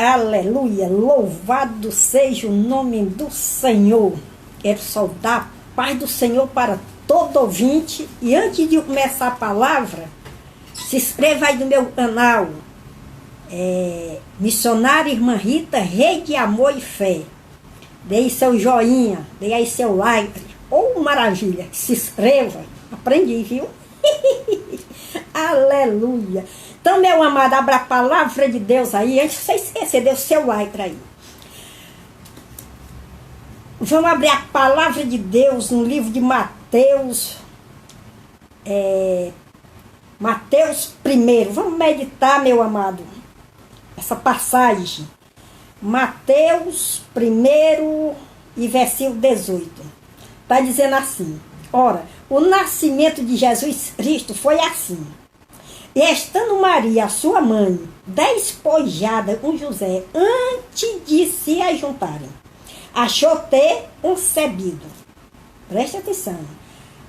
Aleluia, louvado seja o nome do Senhor. Quero saudar a paz do Senhor para todo ouvinte. E antes de começar a palavra, se inscreva aí no meu canal, Missionária Irmã Rita, Rei de Amor e Fé. Dê aí seu joinha, dê aí seu like. Oh, maravilha, se inscreva. Aprendi, viu? Aleluia. Então, meu amado, abra a palavra de Deus aí. Antes de você esquecer, dê o seu like aí. Vamos abrir a palavra de Deus no livro de Mateus. Mateus 1. Vamos meditar, meu amado, essa passagem. Mateus 1 e versículo 18. Está dizendo assim: ora, o nascimento de Jesus Cristo foi assim. E estando Maria, sua mãe, despojada com José, antes de se ajuntarem, achou ter concebido. Preste atenção.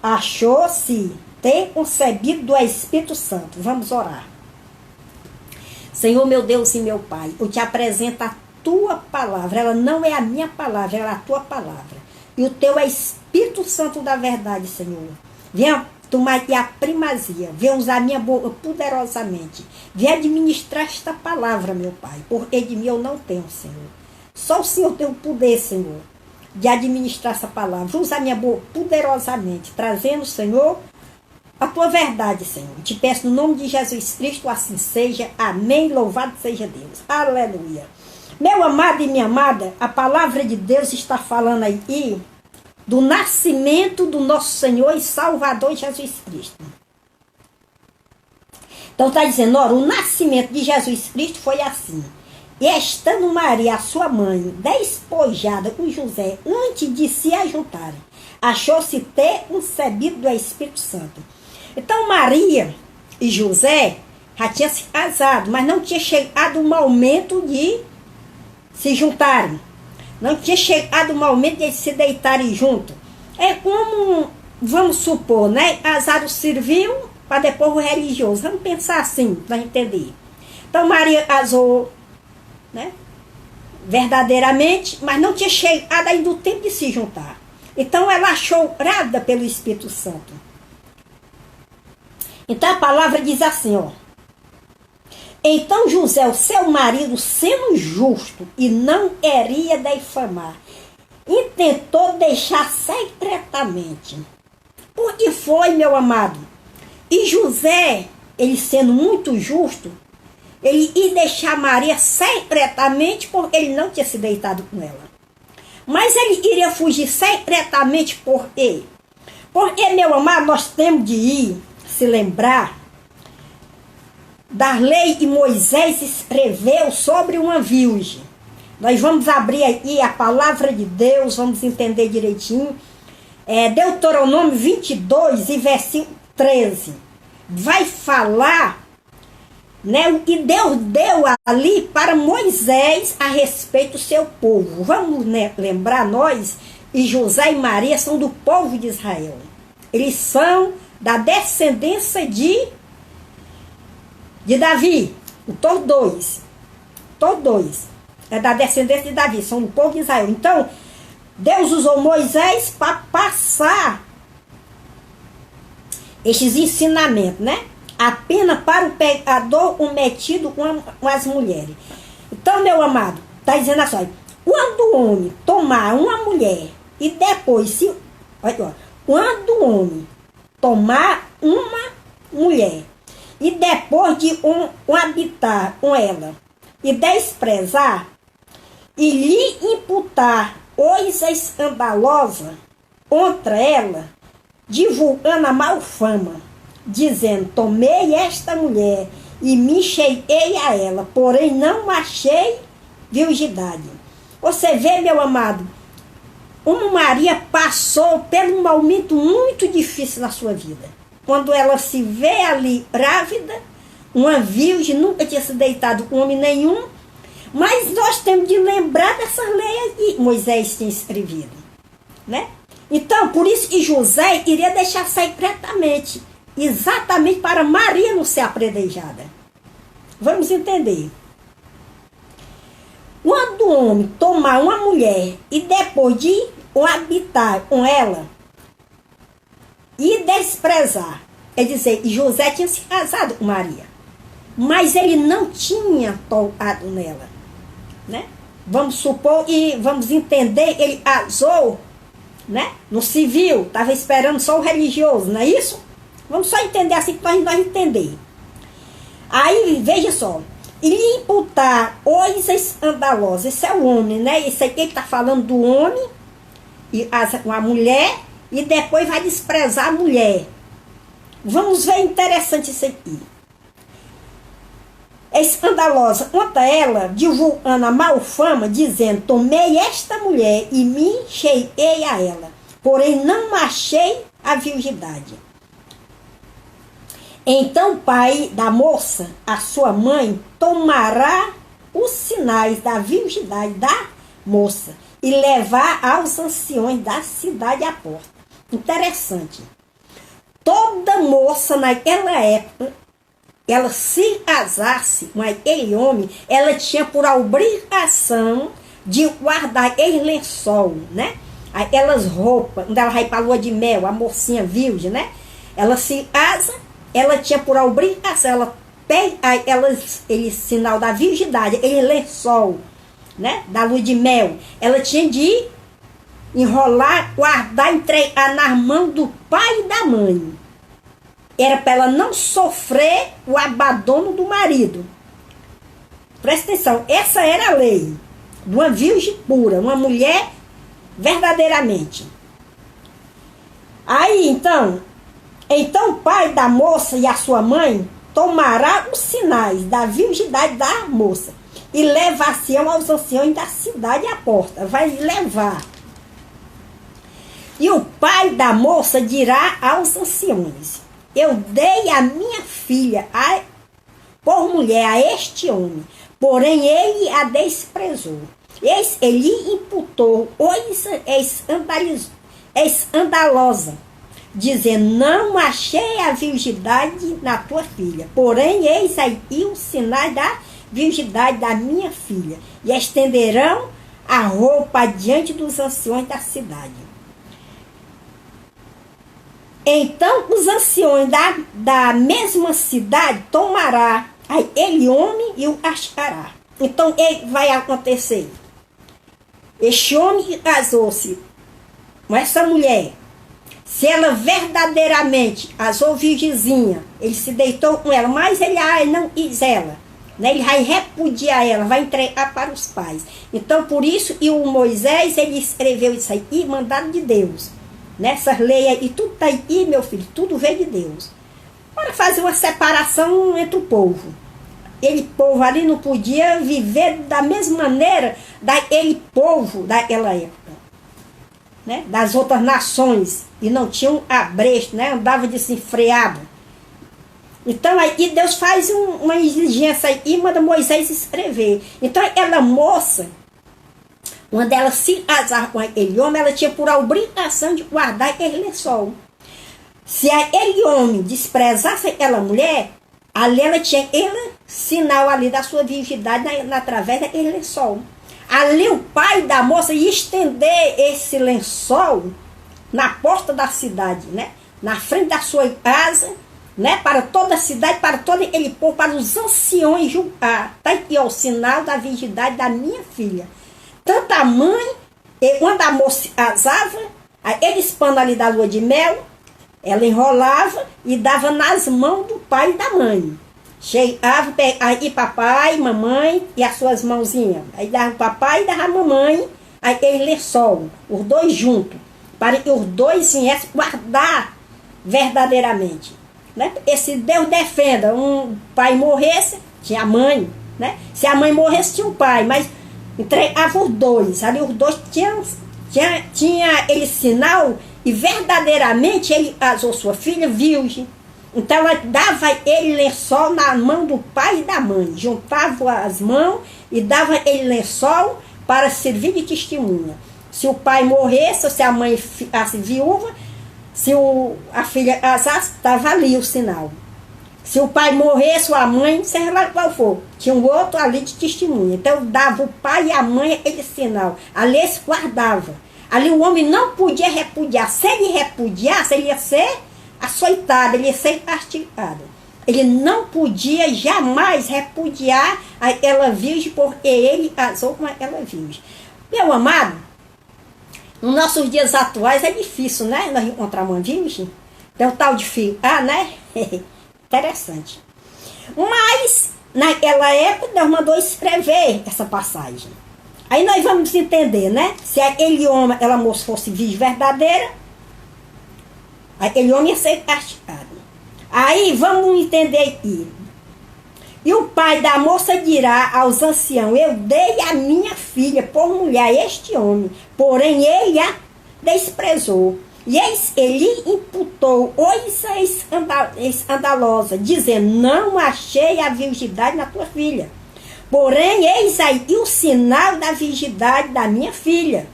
Achou-se ter concebido do Espírito Santo. Vamos orar. Senhor, meu Deus e meu Pai, eu te apresento a tua palavra. Ela não é a minha palavra, ela é a tua palavra. E o teu é Espírito Santo da verdade, Senhor. Venha tomar aqui a primazia. Venha usar a minha boca poderosamente. Venha administrar esta palavra, meu Pai. Porque de mim eu não tenho, Senhor. Só o Senhor tem o poder, Senhor, de administrar essa palavra. Usa a minha boca poderosamente, trazendo, Senhor, a tua verdade, Senhor. Te peço no nome de Jesus Cristo, assim seja. Amém. Louvado seja Deus. Aleluia. Meu amado e minha amada, a palavra de Deus está falando aí do nascimento do nosso Senhor e Salvador Jesus Cristo. Então está dizendo, ora, o nascimento de Jesus Cristo foi assim. E estando Maria, a sua mãe, despojada com José, antes de se ajuntarem, achou-se ter concebido do Espírito Santo. Então Maria e José já tinham se casado, mas não tinha chegado o momento de se juntarem. Não tinha chegado o momento de se deitarem junto. É como, vamos supor, né? Casaram civil para depois o religioso. Vamos pensar assim, para entender. Então Maria casou, né? Verdadeiramente, mas não tinha chegado ainda o tempo de se juntar. Então ela achou grávida pelo Espírito Santo. Então a palavra diz assim, ó. Então José, o seu marido, sendo justo e não queria difamar, intentou deixar secretamente. Porque foi, meu amado? E José, ele sendo muito justo, ele ia deixar Maria secretamente porque ele não tinha se deitado com ela. Mas ele iria fugir secretamente por quê? Porque, meu amado, nós temos de ir se lembrar da lei que Moisés escreveu sobre uma virgem. Nós vamos abrir aí a palavra de Deus, vamos entender direitinho. Deuteronômio 22 e versículo 13. Vai falar, né, o que Deus deu ali para Moisés a respeito do seu povo. Vamos, né, lembrar, nós e José e Maria são do povo de Israel. Eles são da descendência de Davi, todos dois, é da descendência de Davi, são do povo de Israel. Então, Deus usou Moisés para passar esses ensinamentos, né? Apenas para o pecador cometido com as mulheres. Então, meu amado, está dizendo assim, quando o homem tomar uma mulher e depois quando o homem tomar uma mulher e depois de habitar com ela e desprezar e lhe imputar coisa escandalosa contra ela, divulgando a malfama, dizendo, tomei esta mulher e me cheguei a ela, porém não achei virgindade. Você vê, meu amado, uma Maria passou por um momento muito difícil na sua vida. Quando ela se vê ali grávida, uma virgem, nunca tinha se deitado com homem nenhum, mas nós temos de lembrar dessas leis que Moisés tinha escrevido, né? Então, por isso que José iria deixar secretamente, exatamente para Maria não ser apredejada. Vamos entender. quando o homem tomar uma mulher e depois de habitar com ela e desprezar, quer dizer, José tinha se casado com Maria, mas ele não tinha tocado nela, né? Vamos supor e vamos entender, ele casou, né? No civil, estava esperando só o religioso, não é isso? Vamos só entender assim que nós entender. Aí, veja só, ele imputar coisas escandalosas, esse é o homem, né? Isso aqui ele está falando do homem e a mulher, e depois vai desprezar a mulher. Vamos ver interessante isso aqui. É escandalosa contra ela, divulgando a malfama, dizendo: tomei esta mulher e me cheguei a ela, porém não achei a virgindade. Então o pai da moça, a sua mãe, tomará os sinais da virgindade da moça e levar aos anciões da cidade à porta. Interessante. Toda moça naquela época, ela se casasse com aquele homem, ela tinha por obrigação de guardar aquele lençol, né? Aquelas roupas, quando ela vai para a lua de mel, a mocinha virgem, né? Ela se casa, ela tinha por obrigação, ela pega aquele sinal da virgindade, aquele lençol, né? Da lua de mel. Ela tinha de enrolar, guardar, entregar na mão do pai e da mãe. Era para ela não sofrer o abandono do marido. Presta atenção, essa era a lei de uma virgem pura, uma mulher verdadeiramente. Aí então o pai da moça e a sua mãe tomará os sinais da virgindade da moça e levar-se-ão aos anciões da cidade à porta. Vai levar. E o pai da moça dirá aos anciões: eu dei a minha filha por mulher a este homem, porém ele a desprezou. Ele imputou coisa escandalosa, dizendo: não achei a virgindade na tua filha, porém eis aí os sinais da virgindade da minha filha, e estenderão a roupa diante dos anciões da cidade. Então os anciões da mesma cidade tomará aquele homem e o achará. Então ele vai acontecer. Este homem que casou-se com essa mulher, se ela verdadeiramente casou virgenzinha, ele se deitou com ela, mas ele não quis ela, né? Ele vai repudiar ela, vai entregar para os pais. Então por isso e o Moisés, ele escreveu isso aí, mandado de Deus. Nessas leis aí, tudo está aí, meu filho, tudo veio de Deus. Para fazer uma separação entre o povo. Aquele povo ali não podia viver da mesma maneira daquele povo daquela época, né? Das outras nações, e não tinham abresto, né? Andava desenfreado. Então aí Deus faz uma exigência aí e manda Moisés escrever. Então aquela moça, quando ela se casar com aquele homem, ela tinha por obrigação de guardar aquele lençol. Se aquele homem desprezasse aquela mulher, ali ela tinha aquele sinal ali da sua virgindade através daquele lençol. Ali o pai da moça ia estender esse lençol na porta da cidade, né? Na frente da sua casa, né? Para toda a cidade, para todo aquele povo, para os anciões julgar. Está aqui, ó, o sinal da virgindade da minha filha. Tanto a mãe, quando a moça casava, aqueles panos ali da lua de mel, ela enrolava e dava nas mãos do pai e da mãe. Chegava aí papai, mamãe e as suas mãozinhas. Aí dava o papai e dava a mamãe, aquele lençol, os dois juntos, para que os dois viessem guardar verdadeiramente. Né? Porque se Deus defenda, um pai morresse, tinha a mãe, né? Se a mãe morresse, tinha o pai, mas entregava os dois, ali os dois tinha ele sinal, e verdadeiramente ele casou sua filha virgem. Então ela dava ele lençol na mão do pai e da mãe, juntava as mãos e dava ele lençol para servir de testemunha. Se o pai morresse, ou se a mãe ficasse viúva, se a filha casasse, estava ali o sinal. Se o pai morresse, ou a mãe, seja lá qual for, tinha um outro ali de testemunha. Então dava o pai e a mãe aquele sinal. Ali se guardava. Ali o homem não podia repudiar. Se ele repudiasse, ele ia ser açoitado, ele ia ser castigado. Ele não podia jamais repudiar aquela virgem, porque ele casou com aquela virgem. Meu amado, nos nossos dias atuais é difícil, né? Nós encontrarmos uma virgem. Tem um tal de filho. Ah, né? Interessante. Mas, naquela época, Deus mandou escrever essa passagem. Aí nós vamos entender, né? Se aquele homem, aquela moça fosse virgem verdadeira, aquele homem ia ser castigado. Aí vamos entender aqui. E o pai da moça dirá aos anciãos: eu dei a minha filha por mulher a este homem, porém ele a desprezou. E ele imputou coisa escandalosa, dizendo: não achei a virgindade na tua filha. Porém, eis aí o sinal da virgindade da minha filha.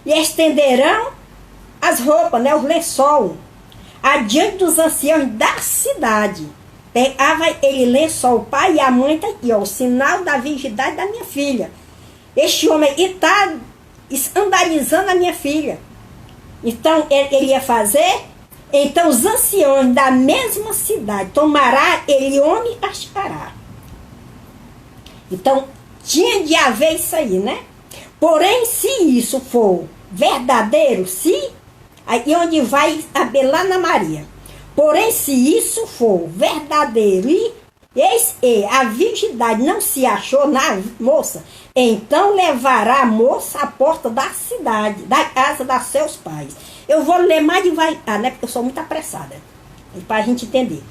E estenderão as roupas, né, os lençol, adiante dos anciãos da cidade. Pegava ele lençol, o pai e a mãe, tá aqui, ó, o sinal da virgindade da minha filha. Este homem está escandalizando a minha filha. Então, ele ia fazer. Então, os anciões da mesma cidade tomará ele homem e castigará. Então, tinha de haver isso aí, né? Porém, se isso for verdadeiro, aí onde vai saber lá na Maria. Porém, se isso for verdadeiro e a virgindade não se achou na moça, então levará a moça à porta da cidade, da casa dos seus pais. Eu vou ler mais devagar, né? Porque eu sou muito apressada. Para a gente entender.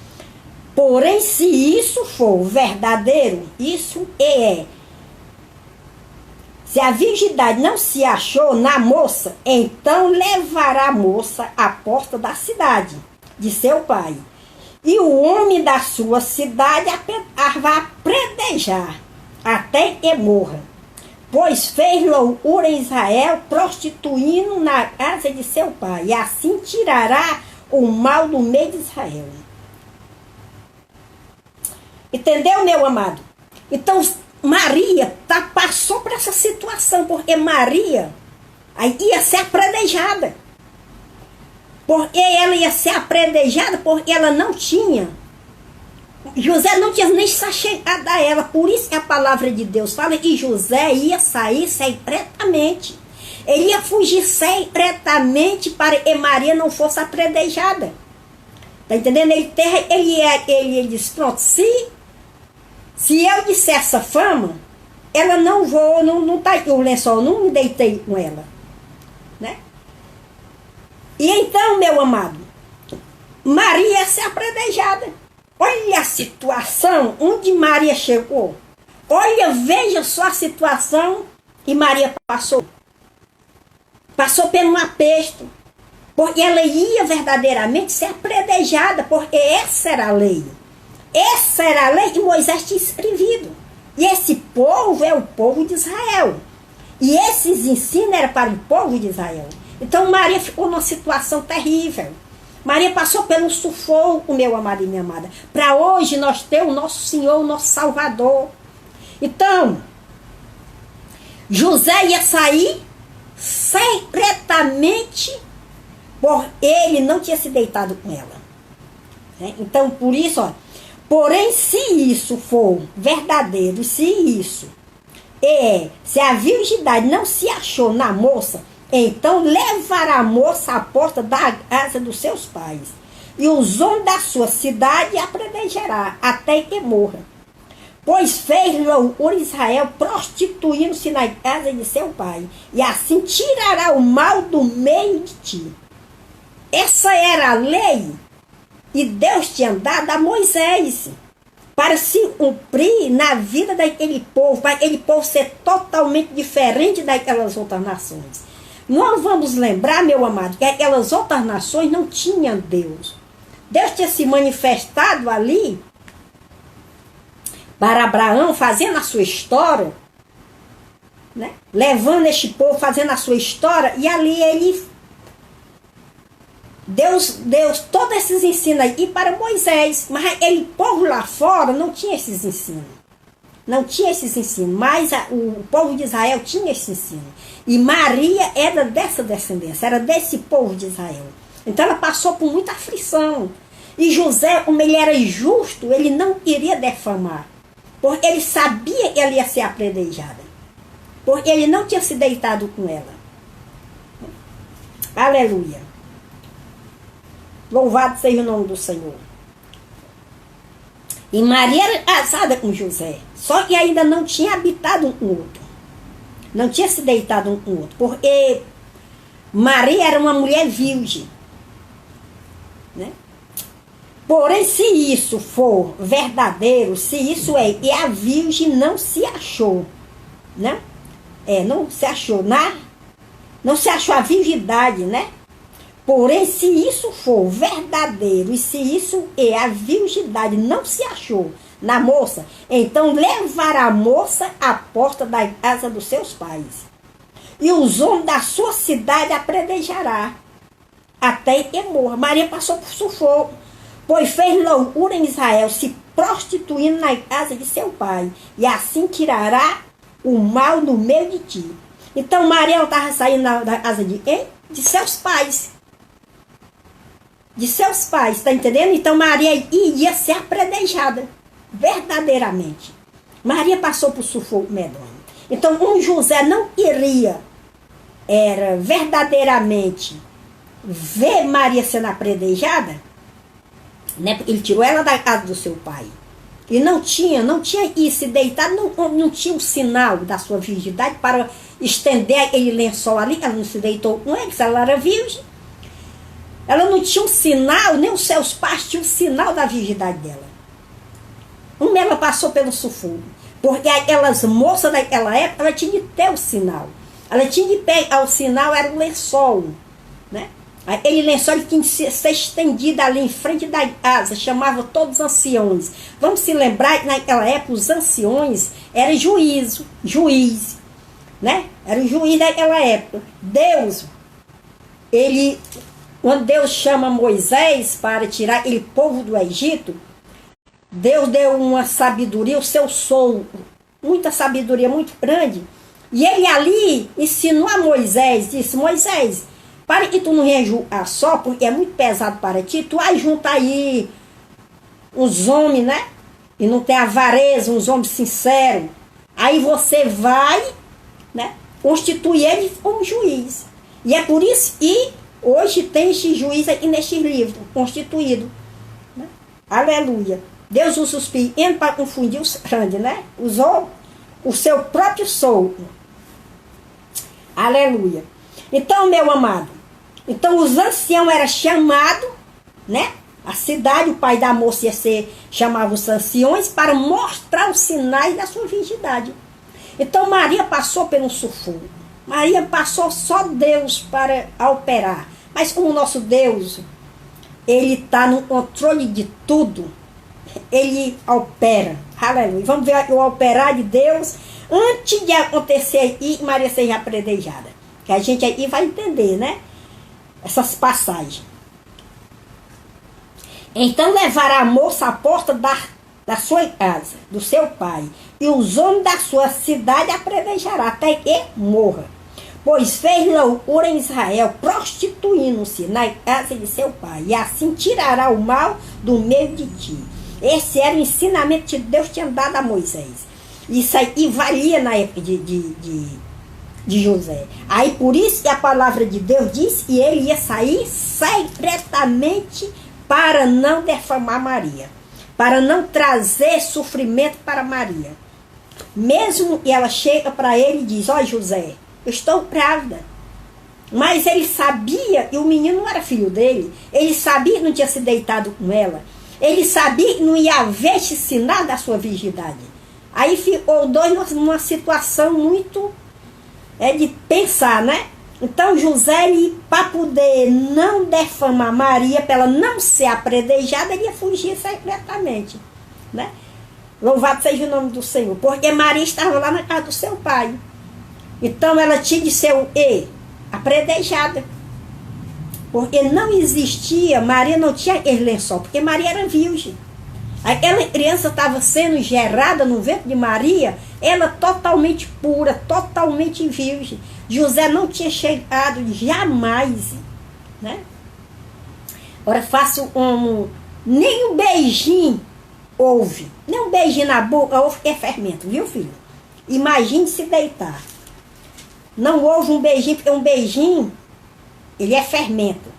Porém, se isso for verdadeiro, isso se a virgindade não se achou na moça, então levará a moça à porta da cidade de seu pai. E o homem da sua cidade vai apredejar até que morra. Pois fez loucura em Israel, prostituindo na casa de seu pai. E assim tirará o mal do meio de Israel. Entendeu, meu amado? Então, Maria passou por essa situação, porque Maria aí ia ser apredejada. Porque ela ia ser apredejada, porque ela não tinha. José não tinha nem se achegado a ela. Por isso que a palavra de Deus fala que José ia sair secretamente. Ele ia fugir secretamente para que Maria não fosse apredejada. Está entendendo? Ele disse: pronto, se eu disser essa fama, ela não tá aqui o lençol, não me deitei com ela. Né? E então, meu amado, Maria ia ser apredejada. Olha a situação onde Maria chegou. Olha, veja só a situação que Maria passou. Passou por um apesto. Porque ela ia verdadeiramente ser apredejada, porque essa era a lei. Essa era a lei que Moisés tinha escrevido. E esse povo é o povo de Israel. E esses ensinos eram para o povo de Israel. Então Maria ficou numa situação terrível. Maria passou pelo sufoco, meu amado e minha amada. Para hoje nós ter o nosso Senhor, o nosso Salvador. Então, José ia sair secretamente, por ele não tinha se deitado com ela. Então, por isso, ó, porém, se isso for verdadeiro, se a virgindade não se achou na moça, então levará a moça à porta da casa dos seus pais, e os homens da sua cidade a apredrejará até que morra. Pois fez loucura Israel, prostituindo-se na casa de seu pai, e assim tirará o mal do meio de ti. Essa era a lei que Deus tinha dado a Moisés, para se cumprir na vida daquele povo, para aquele povo ser totalmente diferente daquelas outras nações. Nós vamos lembrar, meu amado, que aquelas outras nações não tinham Deus. Deus tinha se manifestado ali para Abraão, fazendo a sua história, né? Levando este povo, fazendo a sua história, e ali ele Deus todos esses ensinos aí, e para Moisés, mas aquele povo lá fora não tinha esses ensinos. Não tinha esses ensinos, mas o povo de Israel tinha esse ensino. E Maria era dessa descendência, era desse povo de Israel. Então ela passou por muita aflição. E José, como ele era justo, ele não queria defamar. Porque ele sabia que ela ia ser apredejada. Porque ele não tinha se deitado com ela. Aleluia. Louvado seja o nome do Senhor. E Maria era casada com José. Só que ainda não tinha habitado um com o outro. Não tinha se deitado um com o outro. Porque Maria era uma mulher virgem. Né? Porém, se isso for verdadeiro, se isso é, e a virgem não se achou. Né? Não se achou. Não se achou a virgindade, né? Porém, se isso for verdadeiro e se isso é a virgindade não se achou na moça, então levará a moça à porta da casa dos seus pais. E os homens da sua cidade a predejará até que morra. Maria passou por sufoco, pois fez loucura em Israel, se prostituindo na casa de seu pai. E assim tirará o mal no meio de ti. Então Maria estava saindo da casa de quem? De seus pais. De seus pais, está entendendo? Então Maria iria ser apredejada, verdadeiramente. Maria passou por sufoco medonho. Então José não queria, era verdadeiramente ver Maria sendo apredejada, né? Ele tirou ela da casa do seu pai. E não tinha isso, deitado, não tinha um sinal da sua virgindade para estender aquele lençol ali. Ela não se deitou com ele, ela era virgem. Ela não tinha um sinal, nem os seus pais tinham um sinal da virgindade dela. Ela passou pelo sufoco. Porque aquelas moças daquela época, ela tinha de ter o sinal. Ela tinha de pegar o sinal, era o lençol. Né? Aquele lençol ele tinha de ser estendido ali em frente da casa, chamava todos os anciões. Vamos se lembrar que naquela época os anciões eram juiz. Né? Era o juiz daquela época. Deus, quando Deus chama Moisés para tirar aquele povo do Egito, Deus deu uma sabedoria, o seu sogro, muita sabedoria muito grande. E ele ali ensinou a Moisés, disse: Moisés, para que tu não venha julgar só, porque é muito pesado para ti, tu vai juntar aí uns homens, né? E não tem avareza, uns homens sinceros. Aí você vai, né, constituir ele como juiz. E é por isso que hoje tem esse juiz aqui neste livro, constituído. Né? Aleluia. Deus usa os pequenos para confundir os grandes, né? Usou o seu próprio sogro. Aleluia. Então, meu amado, os anciãos eram chamados, né? A cidade, o pai da moça chamava os anciões para mostrar os sinais da sua virgindade. Então, Maria passou pelo sufoco. Maria passou só Deus para operar. Mas como o nosso Deus, ele está no controle de tudo, ele opera. Aleluia. Vamos ver o operar de Deus antes de acontecer e Maria seja apredejada. Que a gente aí vai entender, né? Essas passagens. Então levará a moça à porta da sua casa, do seu pai, e os homens da sua cidade apredeijará até que morra. Pois fez loucura em Israel, prostituindo-se na casa de seu pai, e assim tirará o mal do meio de ti. Esse era o ensinamento que Deus tinha dado a Moisés. Isso aí valia na época de José. Aí por isso que a palavra de Deus diz que ele ia sair secretamente para não defamar Maria, para não trazer sofrimento para Maria. Mesmo que ela chega para ele e diz: ó José, eu estou grávida. Mas ele sabia que o menino não era filho dele. Ele sabia que não tinha se deitado com ela. Ele sabia que não ia haver esse sinal da sua virgindade. Aí ficou dois numa situação muito de pensar, né? Então José, para poder não defamar Maria, para ela não ser apredejada, ele ia fugir secretamente, né? Louvado seja o nome do Senhor. Porque Maria estava lá na casa do seu pai. Então ela tinha de ser apredejada. Porque não existia, Maria não tinha esse lençol, porque Maria era virgem. Aquela criança estava sendo gerada no ventre de Maria, ela totalmente pura, totalmente virgem. José não tinha chegado jamais, né? Ora, faço nem um beijinho houve, nem um beijinho na boca houve, que é fermento, viu, filho? Imagine se deitar. Não houve um beijinho, porque um beijinho, ele é fermento.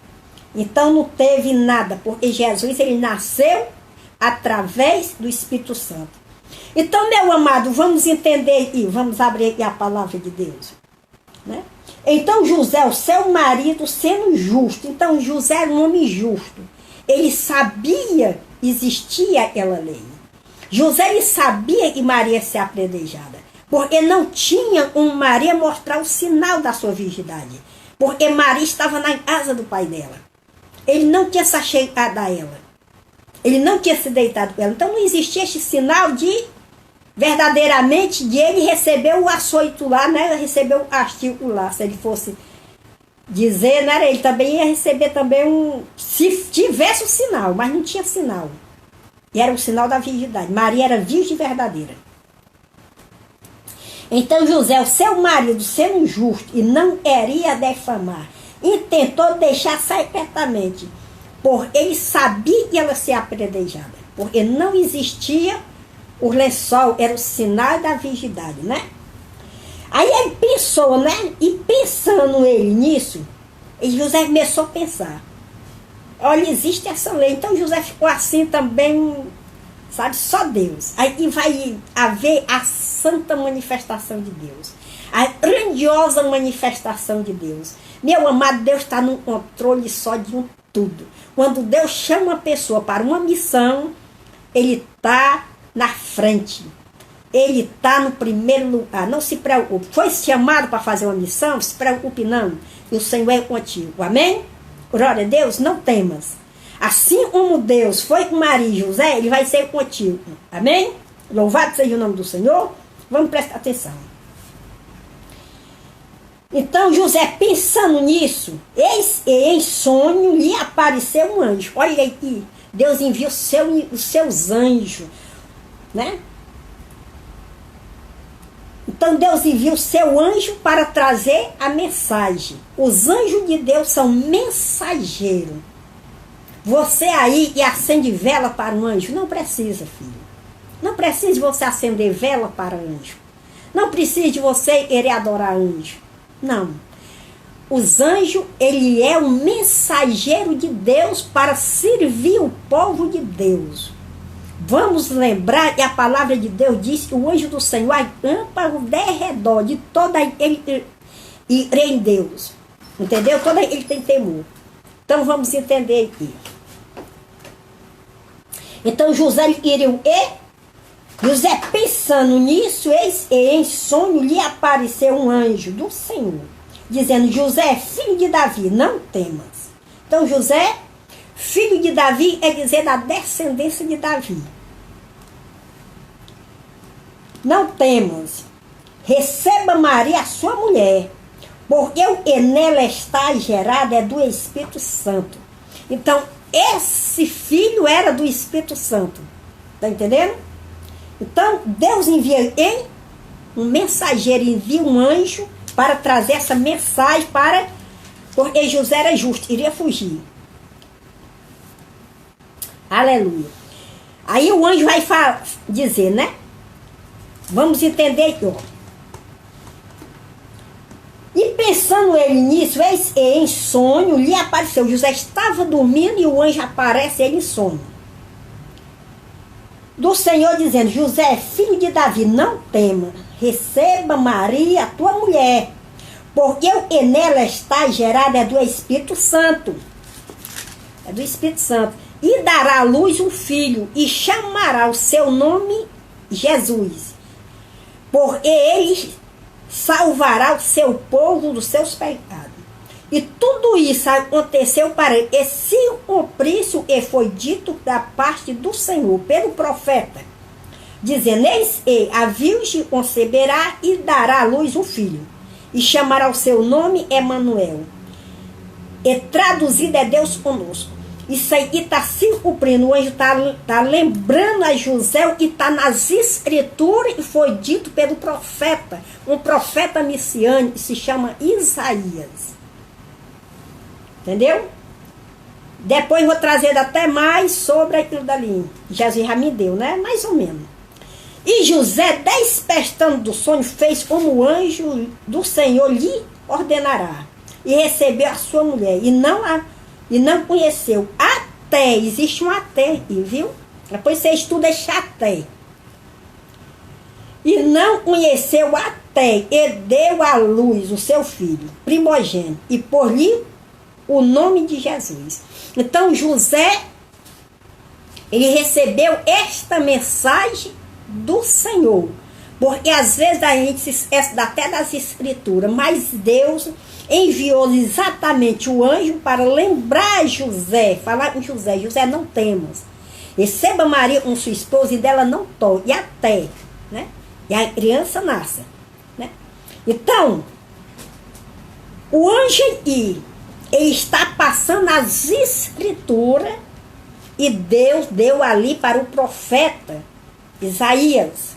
Então não teve nada, porque Jesus, ele nasceu através do Espírito Santo. Então, meu amado, vamos entender e vamos abrir aqui a palavra de Deus, né? Então José, o seu marido, sendo justo, então José era um homem justo, ele sabia que existia aquela lei. José, ele sabia que Maria ia ser apredejada, porque não tinha Maria mostrar o sinal da sua virgindade, porque Maria estava na casa do pai dela, ele não tinha se achegado a ela, ele não tinha se deitado com ela, então não existia esse sinal de verdadeiramente de ele receber o açoito lá, né? Receber o castigo lá, se ele fosse dizer, né? Ele também ia receber também se tivesse o sinal, mas não tinha sinal, e era o sinal da virgindade. Maria era virgem verdadeira. Então José, o seu marido, sendo justo e não queria defamar, e tentou deixar secretamente, porque ele sabia que ela seria apredejada, porque não existia o lençol, era o sinal da virgindade, né? Aí ele pensou, né? E pensando ele nisso, e José começou a pensar, olha, existe essa lei. Então José ficou assim também, sabe, só Deus. Aí vai haver a santa manifestação de Deus, a grandiosa manifestação de Deus. Meu amado, Deus está no controle só de tudo. Quando Deus chama uma pessoa para uma missão, ele está na frente. Ele está no primeiro lugar. Não se preocupe. Foi chamado para fazer uma missão? Se preocupe não. E o Senhor é contigo. Amém? Glória a Deus, não temas. Assim como Deus foi com Maria e José, ele vai ser contigo. Amém? Louvado seja o nome do Senhor. Vamos prestar atenção. Então José, pensando nisso, eis e em sonho lhe apareceu um anjo. Olha aí, Deus envia os seus anjos, né? Então Deus envia o seu anjo para trazer a mensagem. Os anjos de Deus são mensageiros. Você aí que acende vela para um anjo, não precisa, filho. Não precisa de você acender vela para anjo. Não precisa de você querer adorar anjo. Não. Os anjos, ele é um mensageiro de Deus para servir o povo de Deus. Vamos lembrar que a palavra de Deus diz que o anjo do Senhor acampa ao derredor de toda ele e crê em Deus. Entendeu? Toda ele tem temor. Então vamos entender aqui. Então José queria o quê? José, pensando nisso, eis e em sonho lhe apareceu um anjo do Senhor, dizendo: José, filho de Davi, não temas. Então José, filho de Davi, é dizer da descendência de Davi. Não temas, receba Maria, a sua mulher, porque o que nela está gerado é do Espírito Santo. Então, esse filho era do Espírito Santo. Está entendendo? Então, Deus envia um mensageiro, envia um anjo para trazer essa mensagem porque José era justo, iria fugir. Aleluia. Aí o anjo vai dizer, né? Vamos entender aqui, ó. E pensando ele nisso, eis e em sonho lhe apareceu. José estava dormindo e o anjo aparece ele em sonho. Do Senhor dizendo: José, filho de Davi, não tema, receba Maria, a tua mulher, porque o que nela está gerado é do Espírito Santo. É do Espírito Santo. E dará à luz um filho, e chamará o seu nome Jesus, porque ele salvará o seu povo dos seus pecados. E tudo isso aconteceu para que se cumprisse o que foi dito da parte do Senhor pelo profeta, dizendo: eis que a virgem conceberá e dará à luz um filho, e chamará o seu nome Emanuel. E traduzido é Deus conosco. Isso aí está se cumprindo. O anjo está lembrando a José e está nas escrituras e foi dito pelo profeta. Um profeta messiânico, se chama Isaías. Entendeu? Depois vou trazer até mais sobre aquilo dali. Jesus já me deu, né? Mais ou menos. E José, despertando do sonho, fez como o anjo do Senhor lhe ordenará. E recebeu a sua mulher. E não conheceu. Até, existe um até aí, viu? Depois você estuda esse até. E não conheceu até, e deu à luz o seu filho, primogênito, e por-lhe o nome de Jesus. Então José, ele recebeu esta mensagem do Senhor. Porque às vezes a gente se esquece até das escrituras, mas Deus enviou exatamente o anjo para lembrar José, falar com José: José, não temas, receba Maria com sua esposa e dela não toque, e até, né? E a criança nasce, né? Então, o anjo aqui, ele está passando as escrituras e Deus deu ali para o profeta Isaías,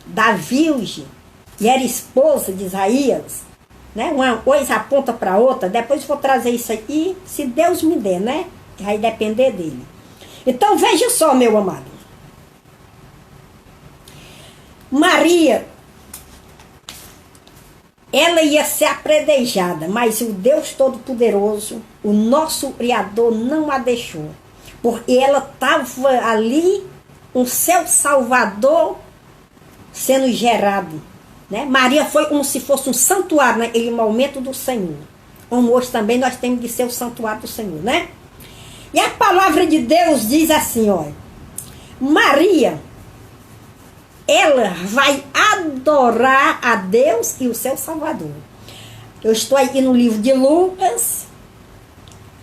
da virgem, e era esposa de Isaías, né? Uma coisa aponta para outra. Depois vou trazer isso aqui, se Deus me der, né? Vai depender dele. Então veja só, meu amado. Maria, ela ia ser apredejada, mas o Deus Todo-Poderoso, o nosso Criador, não a deixou. Porque ela estava ali, o seu Salvador sendo gerado, né? Maria foi como se fosse um santuário naquele momento do Senhor. Como hoje também nós temos de ser o santuário do Senhor, né? E a palavra de Deus diz assim, olha: Maria, ela vai adorar a Deus e o seu Salvador. Eu estou aqui no livro de Lucas,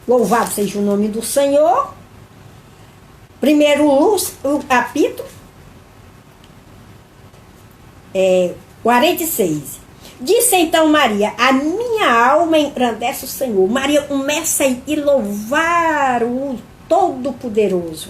louvado seja o nome do Senhor. Primeiro o capítulo 46. Disse então Maria: a minha alma engrandece o Senhor. Maria começa a louvar o Todo-Poderoso.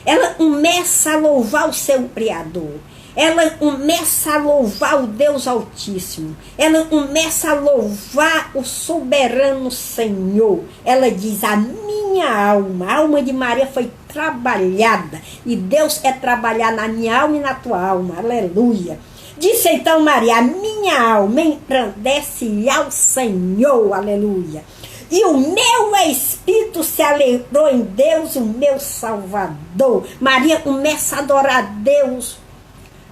Ela começa a louvar o seu Criador. Ela começa a louvar o Deus Altíssimo. Ela começa a louvar o soberano Senhor. Ela diz: a minha alma, a alma de Maria foi trabalhada. E Deus quer trabalhar na minha alma e na tua alma. Aleluia. Disse então Maria: a minha alma engrandece ao Senhor. Aleluia. E o meu espírito se alegrou em Deus, o meu Salvador. Maria começa a adorar a Deus,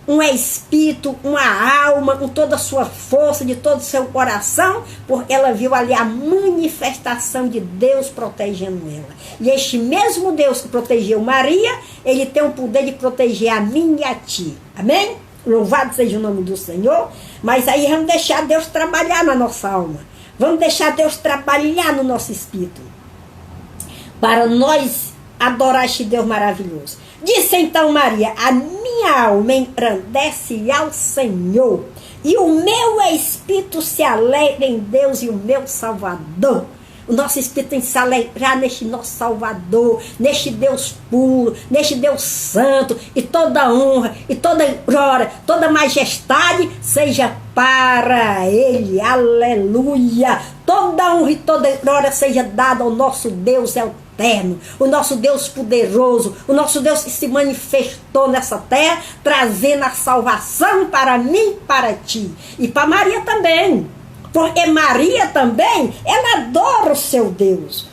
um espírito, uma alma, com toda a sua força, de todo o seu coração, porque ela viu ali a manifestação de Deus protegendo ela. E este mesmo Deus que protegeu Maria, ele tem o poder de proteger a mim e a ti. Amém? Louvado seja o nome do Senhor. Mas aí vamos deixar Deus trabalhar na nossa alma. Vamos deixar Deus trabalhar no nosso espírito, para nós adorar este Deus maravilhoso. Disse então Maria: a minha alma engrandece ao Senhor, e o meu espírito se alegra em Deus e o meu Salvador. O nosso espírito tem que se alegrar neste nosso Salvador, neste Deus puro, neste Deus santo, e toda honra, e toda glória, toda majestade seja para Ele. Aleluia! Toda honra e toda glória seja dada ao nosso Deus eterno, o nosso Deus poderoso, o nosso Deus que se manifestou nessa terra, trazendo a salvação para mim e para ti. E para Maria também. Porque Maria também, ela adora o seu Deus.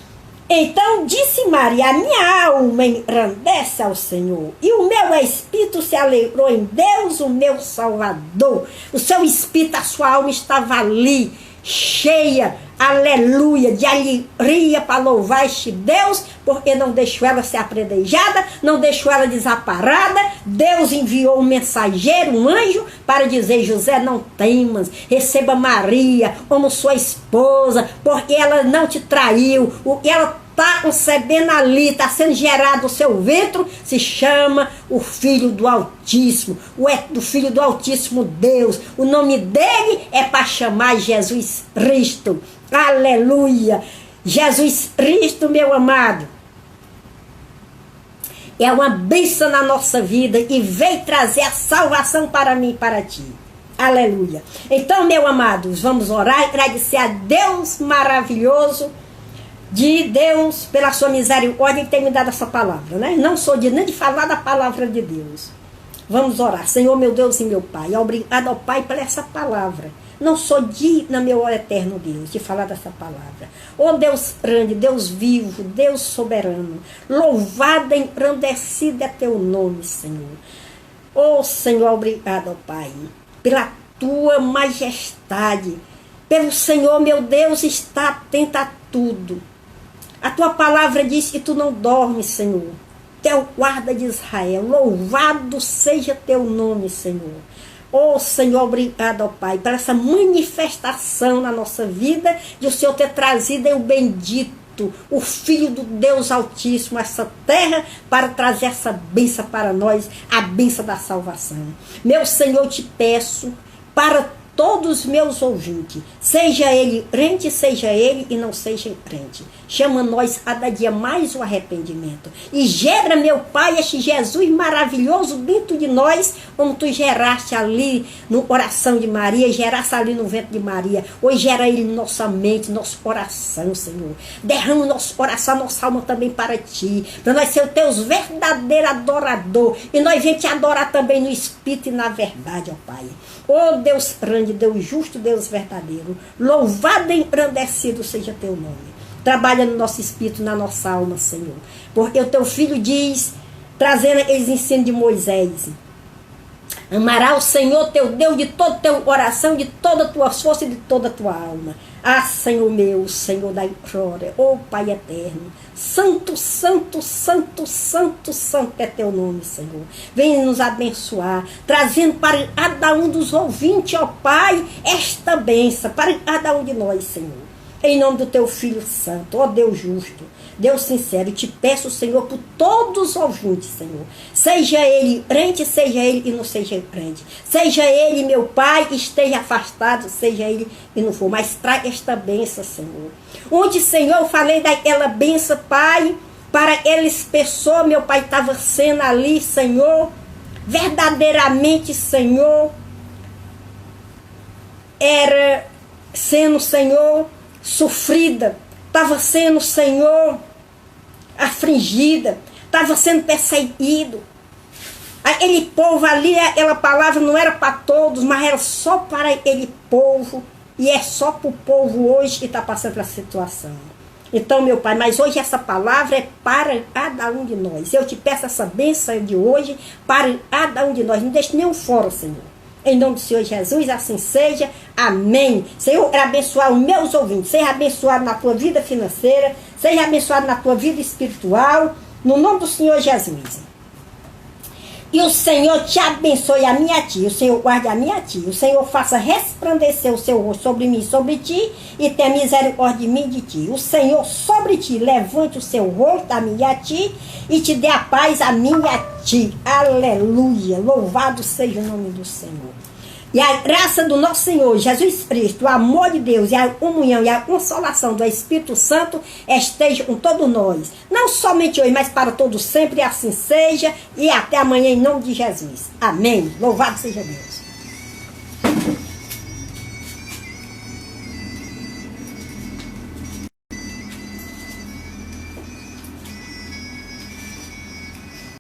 Então disse Maria: a minha alma engrandece ao Senhor, e o meu espírito se alegrou em Deus, o meu Salvador. O seu espírito, a sua alma estava ali, cheia, aleluia, de alegria para louvar este Deus, porque não deixou ela ser apredejada, não deixou ela desamparada. Deus enviou um mensageiro, um anjo, para dizer: José, não temas, receba Maria como sua esposa, porque ela não te traiu. O que ela está concebendo ali, está sendo gerado o seu ventre, se chama o Filho do Altíssimo, do Filho do Altíssimo Deus. O nome dele é para chamar Jesus Cristo. Aleluia! Jesus Cristo, meu amado, é uma bênção na nossa vida e veio trazer a salvação para mim e para ti. Aleluia. Então, meus amados, vamos orar e agradecer a Deus maravilhoso, de Deus, pela sua misericórdia, que tem me dado essa palavra, né? Não sou nem de falar da palavra de Deus. Vamos orar. Senhor, meu Deus e meu Pai, obrigado ao Pai por essa palavra. Não sou digna, meu eterno Deus, de falar dessa palavra. Oh Deus grande, Deus vivo, Deus soberano, louvado e engrandecido é teu nome, Senhor. Oh Senhor, obrigado ao Pai, pela tua majestade, pelo Senhor, meu Deus, está atento a tudo. A tua palavra diz que tu não dormes, Senhor. Teu guarda de Israel, louvado seja teu nome, Senhor. Oh, Senhor, obrigado, ó Pai, por essa manifestação na nossa vida de o Senhor ter trazido o bendito, o Filho do Deus Altíssimo, a essa terra, para trazer essa bênção para nós, a bênção da salvação. Meu Senhor, eu te peço para todos os meus ouvintes, seja ele crente, seja ele e não seja crente, chama nós a cada dia mais o arrependimento e gera, meu Pai, este Jesus maravilhoso dentro de nós, como tu geraste ali no coração de Maria, geraste ali no ventre de Maria. Hoje gera ele em nossa mente, nosso coração, Senhor. Derrama o nosso coração, nossa alma também para ti, para nós ser os teus verdadeiros adoradores e nós vamos te adorar também no Espírito e na verdade, ó Pai. Ó Deus grande, Deus justo, Deus verdadeiro, louvado e engrandecido seja teu nome. Trabalha no nosso espírito, na nossa alma, Senhor. Porque o teu filho diz, trazendo aqueles ensinos de Moisés: amará o Senhor teu Deus de todo o teu coração, de toda a tua força e de toda a tua alma. Ah, Senhor meu, Senhor da glória, ó Pai eterno, santo, santo, santo, santo, santo é teu nome, Senhor. Vem nos abençoar, trazendo para cada um dos ouvintes, ó Pai, esta bênção, para cada um de nós, Senhor. Em nome do teu Filho Santo, ó Deus justo, Deus sincero, eu te peço, Senhor, por todos os ouvintes, Senhor. Seja ele crente, seja ele e não seja crente. Seja ele, meu Pai, que esteja afastado, seja ele e não for. Mas traga esta bênção, Senhor. Onde, Senhor, eu falei daquela bênção, Pai, para aquelas pessoas, meu Pai, estava sendo ali, Senhor, verdadeiramente, Senhor, era sendo, Senhor, sofrida, estava sendo, Senhor, afligida, estava sendo perseguido. Aquele povo ali, aquela palavra não era para todos, mas era só para aquele povo, e é só para o povo hoje que está passando pela situação. Então, meu Pai, mas hoje essa palavra é para cada um de nós. Eu te peço essa bênção de hoje para cada um de nós. Não deixe nenhum fora, Senhor. Em nome do Senhor Jesus, assim seja. Amém. Senhor, quero abençoar os meus ouvintes. Seja abençoado na tua vida financeira. Seja abençoado na tua vida espiritual. No nome do Senhor Jesus. E o Senhor te abençoe a minha tia. O Senhor guarde a minha tia. O Senhor faça resplandecer o seu rosto sobre mim e sobre ti. E tenha misericórdia de mim e de ti. O Senhor sobre ti levante o seu rosto a mim e a ti. E te dê a paz a mim e a ti. Aleluia. Louvado seja o nome do Senhor. E a graça do nosso Senhor Jesus Cristo, o amor de Deus e a comunhão e a consolação do Espírito Santo esteja com todos nós. Não somente hoje, mas para todos sempre, assim seja. E até amanhã em nome de Jesus. Amém. Louvado seja Deus.